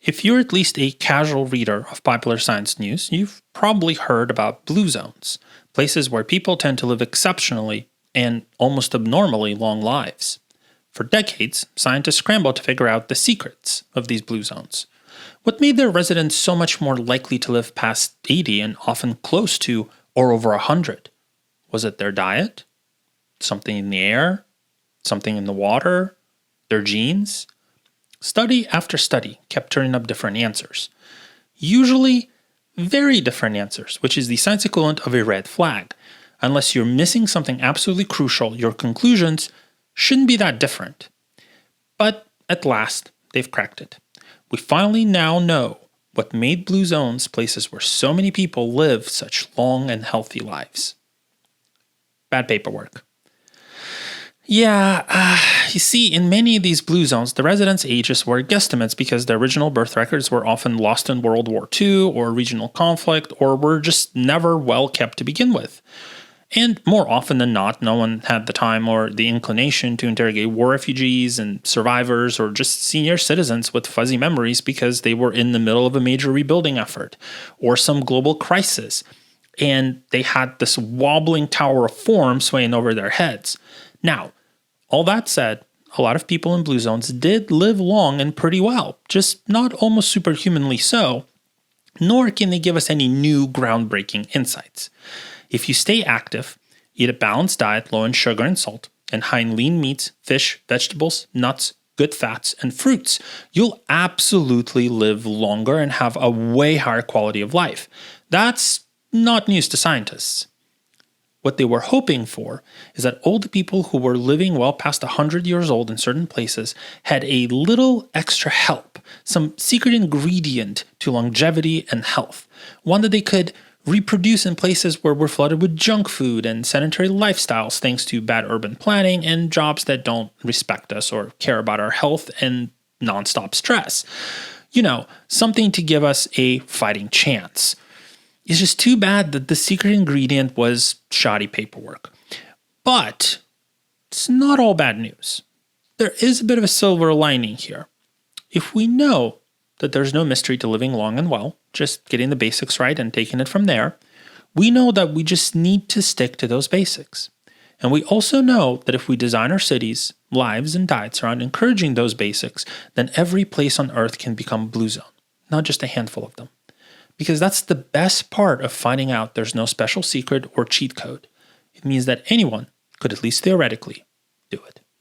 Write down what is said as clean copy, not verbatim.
If you're at least a casual reader of popular science news, you've probably heard about blue zones, places where people tend to live exceptionally and almost abnormally long lives. For decades, scientists scrambled to figure out the secrets of these blue zones. What made their residents so much more likely to live past 80 and often close to or over 100? Was it their diet? Something in the air? Something in the water? Their genes? Study after study kept turning up different answers. Usually, very different answers, which is the science equivalent of a red flag. Unless you're missing something absolutely crucial, your conclusions shouldn't be that different. But at last, they've cracked it. We finally now know what made blue zones places where so many people live such long and healthy lives. Bad paperwork. Yeah, you see, in many of these blue zones, the residents' ages were guesstimates because the original birth records were often lost in World War II or regional conflict, or were just never well kept to begin with. And more often than not, no one had the time or the inclination to interrogate war refugees and survivors or just senior citizens with fuzzy memories because they were in the middle of a major rebuilding effort or some global crisis, and they had this wobbling tower of form swaying over their heads. Now, all that said, a lot of people in blue zones did live long and pretty well, just not almost superhumanly so, nor can they give us any new groundbreaking insights. If you stay active, eat a balanced diet low in sugar and salt, and high in lean meats, fish, vegetables, nuts, good fats, and fruits, you'll absolutely live longer and have a way higher quality of life. That's not news to scientists. What they were hoping for is that old people who were living well past 100 years old in certain places had a little extra help, some secret ingredient to longevity and health, one that they could reproduce in places where we're flooded with junk food and sedentary lifestyles thanks to bad urban planning and jobs that don't respect us or care about our health and nonstop stress. You know, something to give us a fighting chance. It's just too bad that the secret ingredient was shoddy paperwork. But it's not all bad news. There is a bit of a silver lining here. If we know that there's no mystery to living long and well, just getting the basics right and taking it from there, we know that we just need to stick to those basics. And we also know that if we design our cities, lives, and diets around encouraging those basics, then every place on Earth can become blue zone, not just a handful of them. Because that's the best part of finding out there's no special secret or cheat code. It means that anyone could, at least theoretically, do it.